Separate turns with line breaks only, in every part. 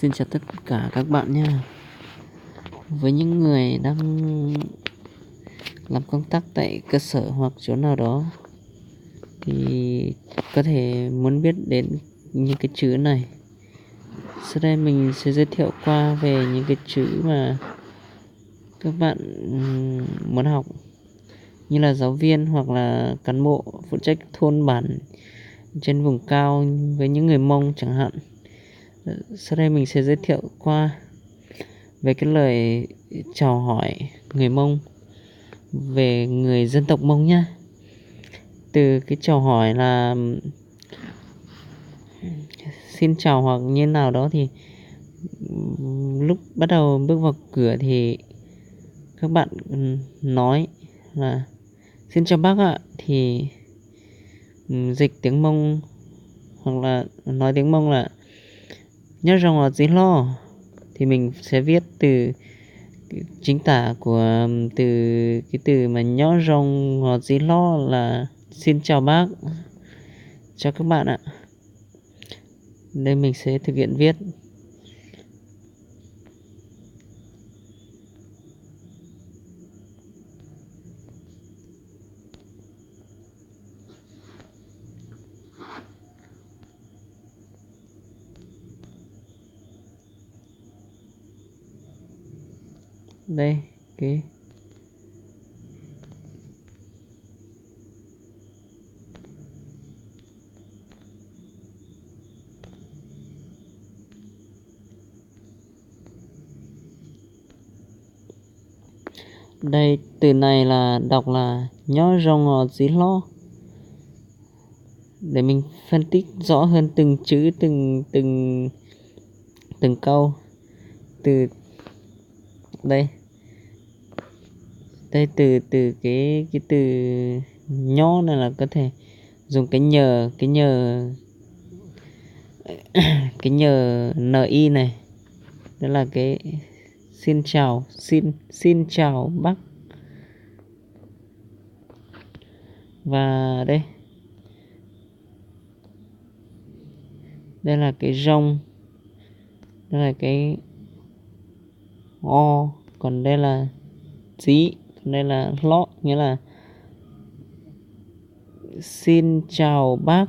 Xin chào tất cả các bạn nha. Với những người đang làm công tác tại cơ sở hoặc chỗ nào đó thì có thể muốn biết đến những cái chữ này. Sau đây mình sẽ giới thiệu qua về những cái chữ mà các bạn muốn học, như là giáo viên hoặc là cán bộ phụ trách thôn bản trên vùng cao với những người Mông chẳng hạn. Sau đây mình sẽ giới thiệu qua về cái lời chào hỏi người Mông về người dân tộc Mông nhá. Từ cái chào hỏi là xin chào hoặc như nào đó, thì lúc bắt đầu bước vào cửa thì các bạn nói là xin chào bác ạ, thì dịch tiếng Mông hoặc là nói tiếng Mông là nhớ rong ở gì lo, thì mình sẽ viết từ chính tả của từ cái từ mà nhớ rong ở gì lo là xin chào bác cho các bạn ạ. Đây mình sẽ thực hiện viết. Đây cái đây từ này là đọc là nhớ rong ở gì lo. Để mình phân tích rõ hơn từng chữ, từng câu. Từ đây từ cái từ nho này là có thể dùng cái nhờ cái nhờ ni này, đó là cái xin chào, xin chào bác. Và đây là cái rong, đây là cái o, còn đây là dí, đây là lo, nghĩa là xin chào bác.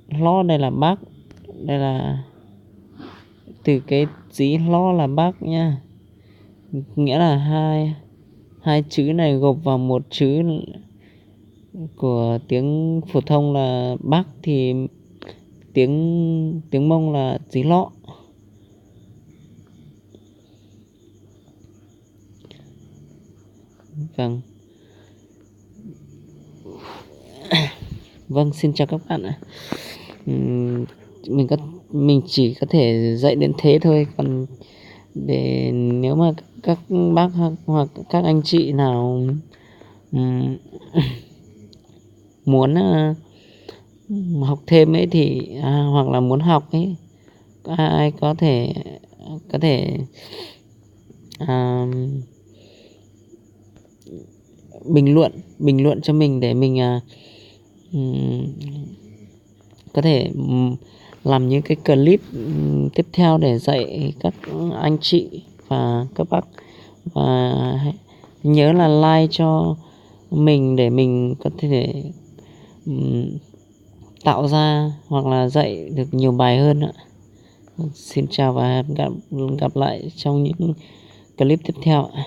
Lo đây là bác, đây là từ cái dí lo là bác nha, nghĩa là hai chữ này gộp vào một chữ của tiếng phổ thông là bác, thì tiếng Mông là dí lọ. Vâng, xin chào các bạn ạ. Mình chỉ có thể dạy đến thế thôi, còn để nếu mà các bác hoặc các anh chị nào muốn học thêm ấy thì hoặc là muốn học ấy, ai có thể bình luận cho mình để mình có thể làm những cái clip tiếp theo để dạy các anh chị và các bác. Và nhớ là like cho mình để mình có thể tạo ra hoặc là dạy được nhiều bài hơn ạ. Xin chào và gặp lại trong những clip tiếp theo ạ.